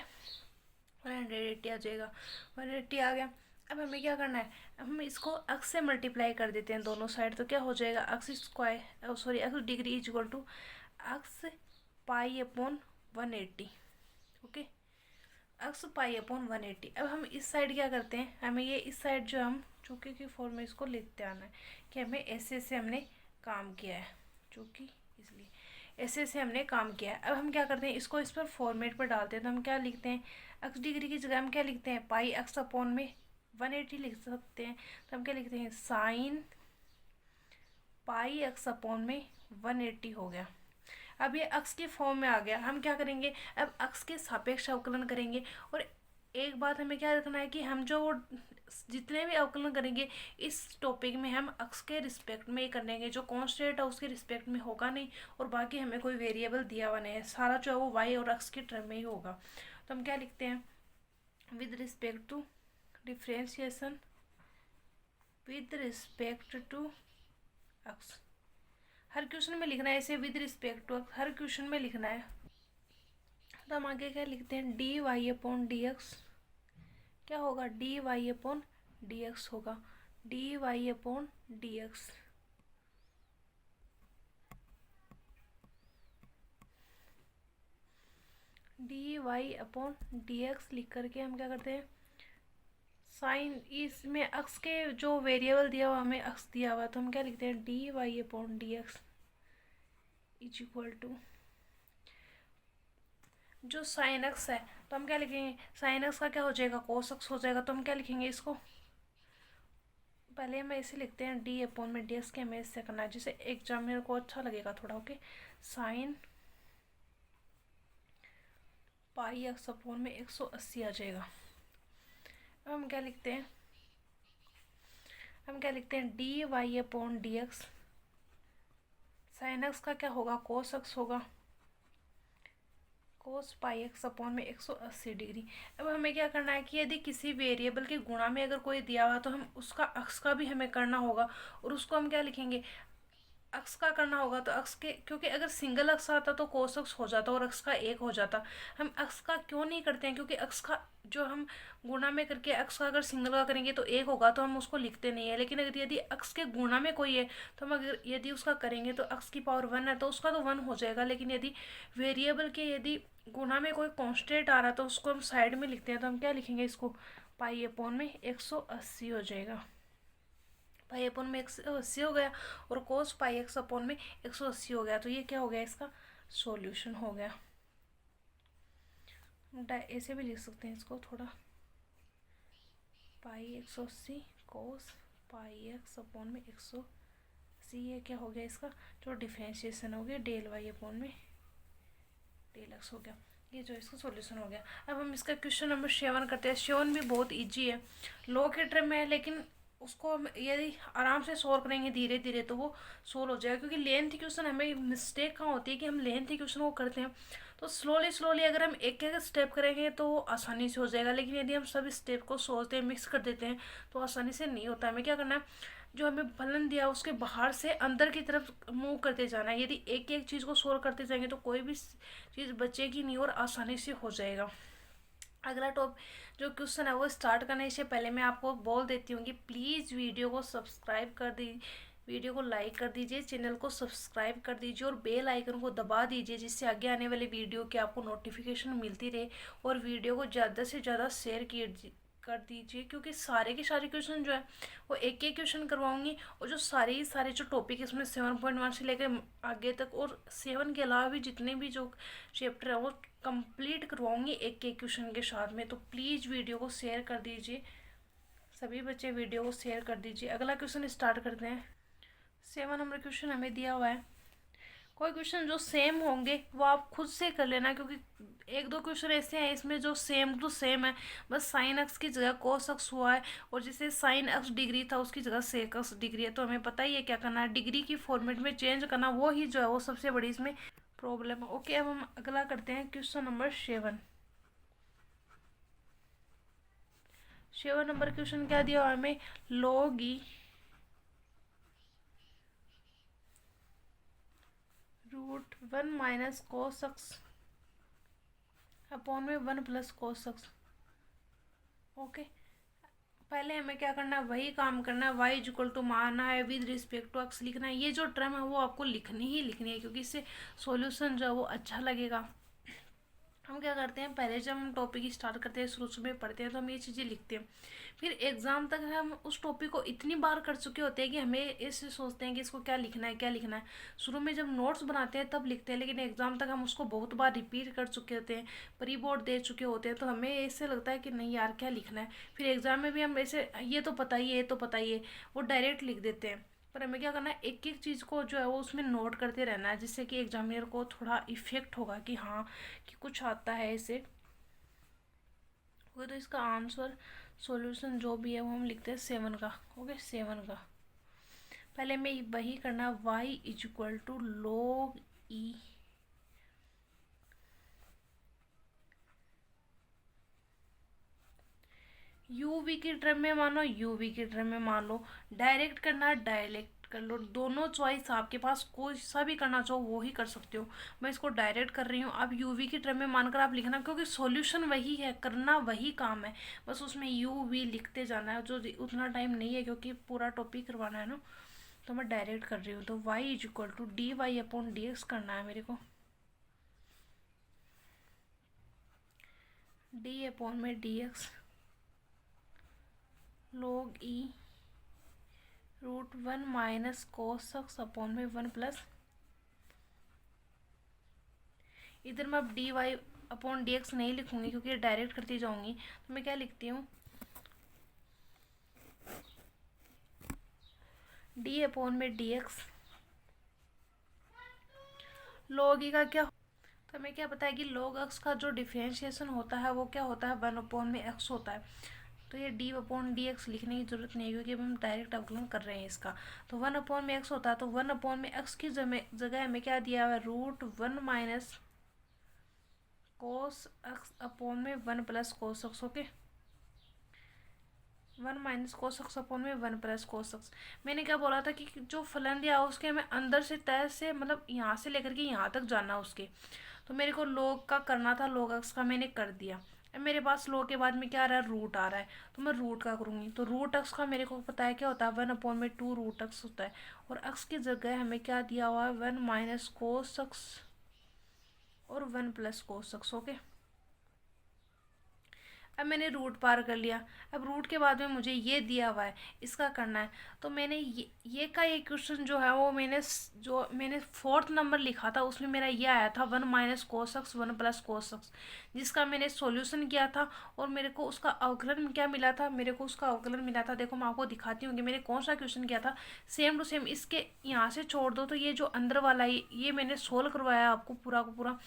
180 आ जाएगा, 180 आ गया। अब हमें क्या करना है, हम इसको एक्स से मल्टीप्लाई कर देते हैं दोनों साइड। तो क्या हो जाएगा, x degree is equal to x पाई/180। ओके, एक्स पाई/180। अब हम इस साइड क्या करते हैं, हमें ये इस साइड जो हम चूके की फॉर्म में इसको लिखते आना है कि हमें ऐसे ऐसे हमने काम किया है, चूंकि इसलिए ऐसे ऐसे हमने काम किया है। अब हम क्या करते हैं, इसको इस पर फॉर्मेट पर डालते हैं। तो हम क्या लिखते हैं, एक्स डिग्री की जगह हम क्या लिखते हैं, पाई/180 लिख सकते हैं। तो हम क्या लिखते हैं, साइन पाई/180 हो गया। अब ये अक्स के फॉर्म में आ गया। हम क्या करेंगे, अब अक्स के सापेक्ष अवकलन करेंगे। और एक बात हमें क्या रखना है कि हम जो जितने भी अवकलन करेंगे इस टॉपिक में हम अक्स के रिस्पेक्ट में ही करेंगे। जो कॉन्स्टेंट है उसके रिस्पेक्ट में होगा नहीं, और बाकी हमें कोई वेरिएबल दिया हुआ नहीं है, सारा जो है वो वाई और अक्स के टर्म में ही होगा। तो हम क्या लिखते हैं, with respect to differentiation with respect to x. हर क्वेश्चन में लिखना है ऐसे, विद रिस्पेक्ट टू हर क्वेश्चन में लिखना है। तो हम आगे क्या लिखते हैं, dy/dx क्या होगा, dy/dx होगा, dy/dx। dy/dx लिख करके हम क्या करते हैं, साइन इसमें अक्स के जो वेरिएबल दिया हुआ हमें अक्स दिया हुआ, तो हम क्या लिखते हैं, dy/dx इज इक्वल टू जो साइन एक्स है, तो हम क्या लिखेंगे, साइन एक्स का क्या हो जाएगा, कोस एक्स हो जाएगा। तो हम क्या लिखेंगे, इसको पहले हम ऐसे लिखते हैं, d/dx के हमें इससे करना है जिससे एग्जामिनर को अच्छा लगेगा थोड़ा। ओके, साइन पाई/180 आ जाएगा। अब हम क्या लिखते हैं, dy/dx साइन एक्स का क्या होगा, कोस एक्स होगा, कोस पाई एक्स अपॉन में 180 डिग्री। अब हमें क्या करना है कि यदि किसी वेरिएबल के गुणा में अगर कोई दिया हुआ तो हम उसका अक्स का भी हमें करना होगा, और उसको हम क्या लिखेंगे, अक्स का करना होगा। तो अक्स के, क्योंकि अगर सिंगल अक्स आता तो कोस अक्स हो जाता और अक्स का एक हो जाता। हम अक्स का क्यों नहीं करते हैं, क्योंकि अक्स का जो हम गुणा में करके अक्स का अगर सिंगल का करेंगे तो एक होगा, तो हम उसको लिखते नहीं है। लेकिन अगर यदि अक्स के गुणा में कोई है तो हम अगर यदि उसका करेंगे तो अक्स की पावर 1 है तो उसका तो 1 हो जाएगा। लेकिन यदि वेरिएबल के यदि गुणा में कोई कॉन्स्टेंट आ रहा है तो उसको हम साइड में लिखते हैं। तो हम क्या लिखेंगे, इसको पाई अपॉन में 180 हो जाएगा। पाई अपॉन में 180 हो गया और कोस पाई एक्स अपॉन में 180 हो गया। तो ये क्या हो गया, इसका सॉल्यूशन हो गया। ऐसे भी लिख सकते हैं इसको थोड़ा, पाई 180 कोस पाई एक्स अपॉन में 180, ये क्या हो गया, इसका जो डिफ्रेंशिएशन हो गया डेल वाई अपॉन में डेल एक्स हो गया। ये जो इसका सॉल्यूशन हो गया। अब हम इसका क्वेश्चन नंबर 7 करते हैं। 7 भी बहुत इजी है, लो के टर्म में है, लेकिन उसको हम यदि आराम से सोल्व करेंगे धीरे धीरे तो वो सोल्व हो जाएगा। क्योंकि लेंथ क्वेश्चन हमें मिस्टेक कहाँ होती है कि हम लेंथ क्वेश्चन को करते हैं तो स्लोली स्लोली अगर हम एक एक स्टेप करेंगे तो वो आसानी से हो जाएगा। लेकिन यदि हम सभी स्टेप को सोचते हैं, मिक्स कर देते हैं तो आसानी से नहीं होता। हमें क्या करना है, जो हमें फलन दिया उसके बाहर से अंदर की तरफ मूव करते जाना है। यदि एक एक चीज़ को सोल्व करते जाएंगे तो कोई भी चीज़ बचेगी नहीं और आसानी से हो जाएगा। अगला जो क्वेश्चन है वो स्टार्ट करने से पहले मैं आपको बोल देती हूँ कि प्लीज़ वीडियो को सब्सक्राइब कर दी, वीडियो को लाइक कर दीजिए, चैनल को सब्सक्राइब कर दीजिए और बेल आइकन को दबा दीजिए, जिससे आगे आने वाले वीडियो की आपको नोटिफिकेशन मिलती रहे। और वीडियो को ज़्यादा से ज़्यादा शेयर कर दीजिए, क्योंकि सारे के सारे क्वेश्चन जो है वो एक एक क्वेश्चन करवाऊंगी। और जो सारे जो टॉपिक इसमें 7.1 से लेकर आगे तक और 7 के अलावा भी जितने भी जो चैप्टर है वो कंप्लीट करवाऊंगी एक एक क्वेश्चन के साथ में। तो प्लीज़ वीडियो को शेयर कर दीजिए, सभी बच्चे वीडियो को शेयर कर दीजिए। अगला क्वेश्चन स्टार्ट करते हैं। 7 नंबर क्वेश्चन हमें दिया हुआ है। कोई क्वेश्चन जो सेम होंगे वो आप खुद से कर लेना, क्योंकि एक दो क्वेश्चन ऐसे हैं इसमें जो सेम टू सेम है, बस साइन एक्स की जगह कोस एक्स हुआ है और जैसे साइन एक्स डिग्री था उसकी जगह सेक एक्स डिग्री है। तो हमें पता ही है क्या करना है, डिग्री की फॉर्मेट में चेंज करना, वो ही जो है वो सबसे बड़ी इसमें प्रॉब्लम है। ओके, अब हम अगला करते हैं क्वेश्चन नंबर 7। 7 नंबर क्वेश्चन क्या दिया हुआ हमें, log e √1 minus cos x upon में 1 प्लस कोस एक्स। ओके, पहले हमें क्या करना है, वही काम करना है, y इक्वल टू माना है विद रिस्पेक्ट टू एक्स लिखना है। ये जो टर्म है वो आपको लिखनी ही लिखनी है, क्योंकि इससे सॉल्यूशन जो है वो अच्छा लगेगा। हम क्या करते हैं, पहले जब हम टॉपिक स्टार्ट करते हैं, शुरू में पढ़ते हैं तो हम ये चीज़ें लिखते हैं। फिर एग्ज़ाम तक हम उस टॉपिक को इतनी बार कर चुके होते हैं कि हमें ऐसे सोचते हैं कि इसको क्या लिखना है क्या लिखना है। शुरू में जब नोट्स बनाते हैं तब लिखते हैं, लेकिन एग्ज़ाम तक हम उसको बहुत बार रिपीट कर चुके होते हैं, प्री बोर्ड दे चुके होते हैं, तो हमें ऐसे लगता है कि नहीं यार क्या लिखना है। फिर एग्ज़ाम में भी हम ऐसे ये तो पता ही है, ये तो पता ही है, वो डायरेक्ट लिख देते हैं। पर हमें क्या करना है, एक एक चीज़ को जो है वो उसमें नोट करते रहना है, जिससे कि एग्जामिनर को थोड़ा इफेक्ट होगा कि हाँ कि कुछ आता है इसे। ओके, तो इसका आंसर सॉल्यूशन जो भी है वो हम लिखते हैं 7 का। ओके, 7 का पहले में वही करना, y equal to log e u v की टर्म में मानो, यूवी की टर्म में मान लो, डायरेक्ट करना डायरेक्ट कर लो, दोनों चॉइस आपके पास, कोई सा भी करना चाहो वो ही कर सकते हो। मैं इसको डायरेक्ट कर रही हूँ। अब यूवी की टर्म में मानकर आप लिखना, क्योंकि सॉल्यूशन वही है, करना वही काम है, बस उसमें यूवी लिखते जाना है, जो उतना टाइम नहीं है क्योंकि पूरा टॉपिक करवाना है ना। तो मैं डायरेक्ट कर रही हूँ, तो y equal to d Y upon D x करना है मेरे को। डी अपॉन में d x log e √1 minus cos x upon में 1 प्लस, इधर मैं अब d Y upon D x नहीं लिखूंगी क्योंकि डायरेक्ट करती जाऊंगी। तो मैं क्या लिखती हूँ, डी अपॉन में डी एक्स log ई का क्या, तो हमें क्या पता है कि log x का जो डिफ्रेंशिएशन होता है वो क्या होता है, 1 अपॉन में x होता है। तो ये डी अपॉन डी एक्स लिखने की जरूरत नहीं है क्योंकि हम डायरेक्ट अवकलन कर रहे हैं इसका। तो 1 अपॉन में x होता है, तो 1 अपॉन में x की जगह हमें क्या दिया हुआ है, √1 माइनस कोस एक्स अपॉन में 1 plus cos x. Okay, 1 minus cos x upon में 1 प्लस कोस एक्स। मैंने क्या बोला था कि जो फलन दिया उसके हमें अंदर से तय से मतलब यहाँ से लेकर के यहाँ तक जाना उसके। तो मेरे को log का करना था, log एक्स का मैंने कर दिया। अब मेरे पास log के बाद में क्या आ रहा है, रूट आ रहा है, तो मैं रूट का करूँगी। तो रूट एक्स का मेरे को पता है क्या होता है, 1 अपॉन में 2 रूट एक्स होता है। और एक्स की जगह हमें क्या दिया हुआ है, 1 माइनस कोस एक्स और 1 प्लस कोस एक्स। ओके, अब मैंने रूट पार कर लिया। अब रूट के बाद में मुझे ये दिया हुआ है, इसका करना है। तो मैंने ये का ये क्वेश्चन जो है वो मैंने 4th नंबर लिखा था, उसमें मेरा ये आया था 1 minus cos x 1 plus cos x, जिसका मैंने सॉल्यूशन किया था। और मेरे को उसका अवकलन क्या मिला था, मेरे को उसका अवकलन मिला था, देखो मैं आपको दिखाती हूँ कि मैंने कौन सा क्वेश्चन किया था। सेम टू सेम इसके यहाँ से छोड़ दो तो ये जो अंदर वाला ये मैंने सोल्व करवाया आपको पूरा का पूरा।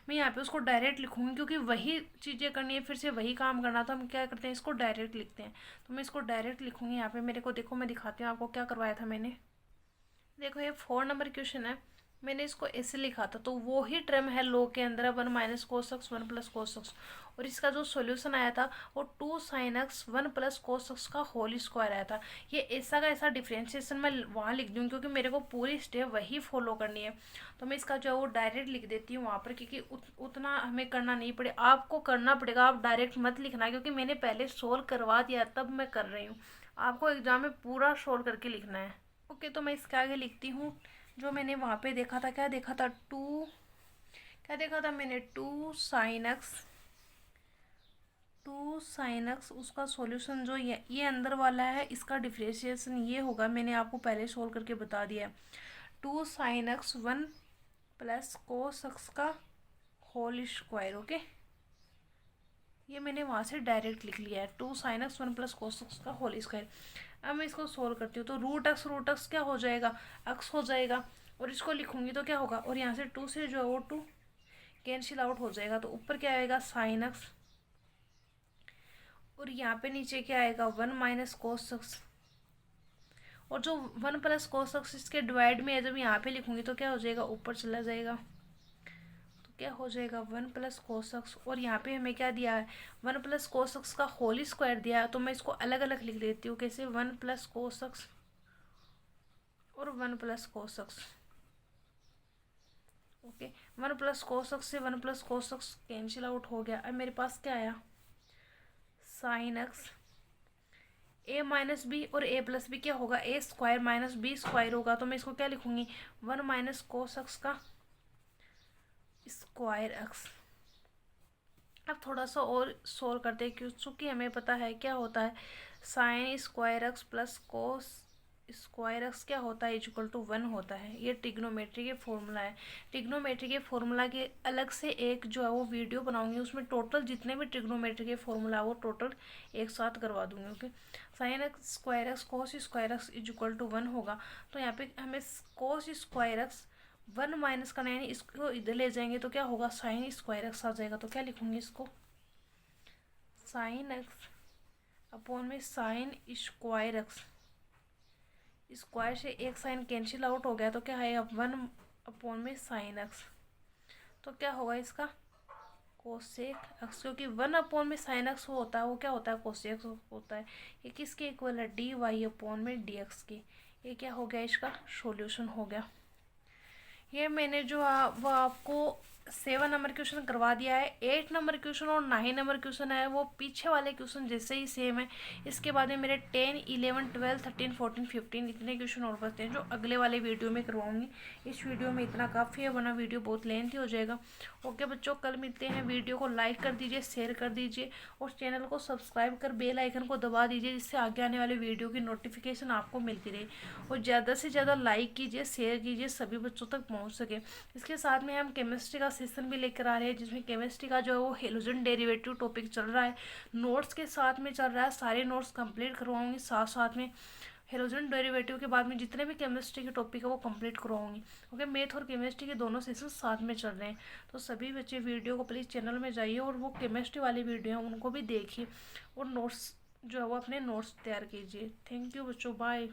मैं यहाँ पे उसको डायरेक्ट लिखूँगी क्योंकि वही चीज़ें करनी है, फिर से वही काम करना, तो हम क्या करते हैं, इसको डायरेक्ट लिखते हैं। तो मैं इसको डायरेक्ट लिखूँगी यहाँ पे। मेरे को देखो, मैं दिखाती हूँ आपको क्या करवाया था मैंने। देखो ये 4 नंबर क्वेश्चन है, मैंने इसको ऐसे लिखा था, तो वो ही टर्म है log के अंदर 1 minus cos x 1 plus cos x. और इसका जो सॉल्यूशन आया था वो 2 sine x 1 plus cos x का होल स्क्वायर आया था। ये ऐसा का ऐसा डिफ्रेंशिएशन मैं वहाँ लिख दूँ क्योंकि मेरे को पूरी स्टेप वही फॉलो करनी है। तो मैं इसका जो है वो डायरेक्ट लिख देती हूँ वहाँ पर, क्योंकि उतना हमें करना नहीं पड़े, आपको करना पड़ेगा। आप डायरेक्ट मत लिखना क्योंकि मैंने पहले सोल्व करवा दिया तब मैं कर रही हूँ। आपको एग्जाम में पूरा सोल्व करके लिखना है। ओके, तो मैं इसके आगे लिखती हूँ जो मैंने वहाँ पे देखा था। क्या देखा था, क्या देखा था मैंने, 2 साइन एक्स उसका सॉल्यूशन जो ये अंदर वाला है, इसका डिफरेंशिएशन ये होगा, मैंने आपको पहले सोल्व करके बता दिया है। 2 sine x 1 plus cos x का होल स्क्वायर। ओके, ये मैंने वहाँ से डायरेक्ट लिख लिया है, 2 sine x 1 plus cos x का होल स्क्वायर। अब मैं इसको सोल्व करती हूँ तो रूट एक्स क्या हो जाएगा, एक्स हो जाएगा। और इसको लिखूंगी तो क्या होगा, और यहाँ से 2 से जो है वो 2 कैंसिल आउट हो जाएगा, तो ऊपर क्या आएगा, साइन एक्स। और यहाँ पे नीचे क्या आएगा, 1 माइनस कोस एक्स। और जो 1 प्लस कोस एक्स इसके डिवाइड में है, जब यहाँ पे लिखूंगी तो क्या हो जाएगा, ऊपर चला जाएगा, तो क्या हो जाएगा 1 प्लस कोस एक्स। और यहाँ पे हमें क्या दिया है, 1 प्लस कोस एक्स का होल स्क्वायर दिया है। तो मैं इसको अलग अलग लिख देती हूँ, कैसे, 1 प्लस कोस एक्स और 1 plus cos x. Okay, 1 plus cos x से 1 plus cos x cancel out हो गया। अब मेरे पास क्या आया, साइन एक्स। ए माइनस बी और ए प्लस बी क्या होगा, ए स्क्वायर माइनस बी स्क्वायर होगा। तो मैं इसको क्या लिखूंगी, 1 माइनस कोस एक्स का स्क्वायर एक्स। अब थोड़ा सा और सोल्व करते हैं क्योंकि हमें पता है क्या होता है, sine square x plus cos square x क्या होता है, इक्वल टू 1 होता है। ये ट्रिग्नोमेट्री के फॉर्मूला है। ट्रिग्नोमेट्री के फॉर्मूला के अलग से एक जो है वो वीडियो बनाऊंगी, उसमें टोटल जितने भी ट्रिग्नोमेट्री के फॉर्मूला है वो टोटल एक साथ करवा दूंगी। Okay, sine x square x cos square x equal to 1 होगा। तो यहाँ पे हमें कोस स्क्वायर एक्स 1 माइनस करना है, यानी इसको इधर ले जाएंगे तो क्या होगा, साइन स्क्वायर एक्स आ जाएगा। तो क्या लिखूंगी इसको, साइन एक्स अपॉन में साइन स्क्वायर एक्स, स्क्वायर से एक साइन कैंसिल आउट हो गया, तो क्या है, अब 1 अपॉन में साइन एक्स। तो क्या होगा इसका, कोसेक एक्स, क्योंकि 1 अपॉन में साइन एक्स वो होता है, वो क्या होता है, कोसेक होता है। ये किसके इक्वल है, डी वाई अपॉन में डी एक्स के। ये क्या हो गया, इसका सॉल्यूशन हो गया। ये मैंने जो वो आपको 7 नंबर क्वेश्चन करवा दिया है। 8 नंबर क्वेश्चन और 9 नंबर क्वेश्चन है वो पीछे वाले क्वेश्चन जैसे ही सेम है। इसके बाद में मेरे 10, 11, 12, 13, 14, 15 इतने क्वेश्चन और बचते हैं जो अगले वाले वीडियो में करवाऊंगी। इस वीडियो में इतना काफ़ी है, वरना वीडियो बहुत लेंथी हो जाएगा। ओके बच्चों, कल मिलते हैं। वीडियो को लाइक कर दीजिए, शेयर कर दीजिए और चैनल को सब्सक्राइब कर बेल आइकन को दबा दीजिए, जिससे आगे आने वाले वीडियो की नोटिफिकेशन आपको मिलती रहे। और ज़्यादा से ज़्यादा लाइक कीजिए, शेयर कीजिए, सभी बच्चों तक पहुँच सके। इसके साथ में हम केमिस्ट्री का सेशन भी लेकर आ रहे हैं, जिसमें केमिस्ट्री का जो है वो हेलोजन डेरिवेटिव टॉपिक चल रहा है, नोट्स के साथ में चल रहा है। सारे नोट्स कंप्लीट करवाऊंगी, साथ साथ में हेलोजन डेरिवेटिव के बाद में जितने भी केमिस्ट्री के टॉपिक है वो कंप्लीट करवाऊंगी। ओके, मैथ और केमिस्ट्री के दोनों सेशन साथ में चल रहे हैं। तो सभी बच्चे वीडियो को प्लीज़ चैनल में जाइए और वो केमिस्ट्री वाली वीडियो है उनको भी देखिए और नोट्स जो है वो अपने नोट्स तैयार कीजिए। थैंक यू बच्चों, बाय।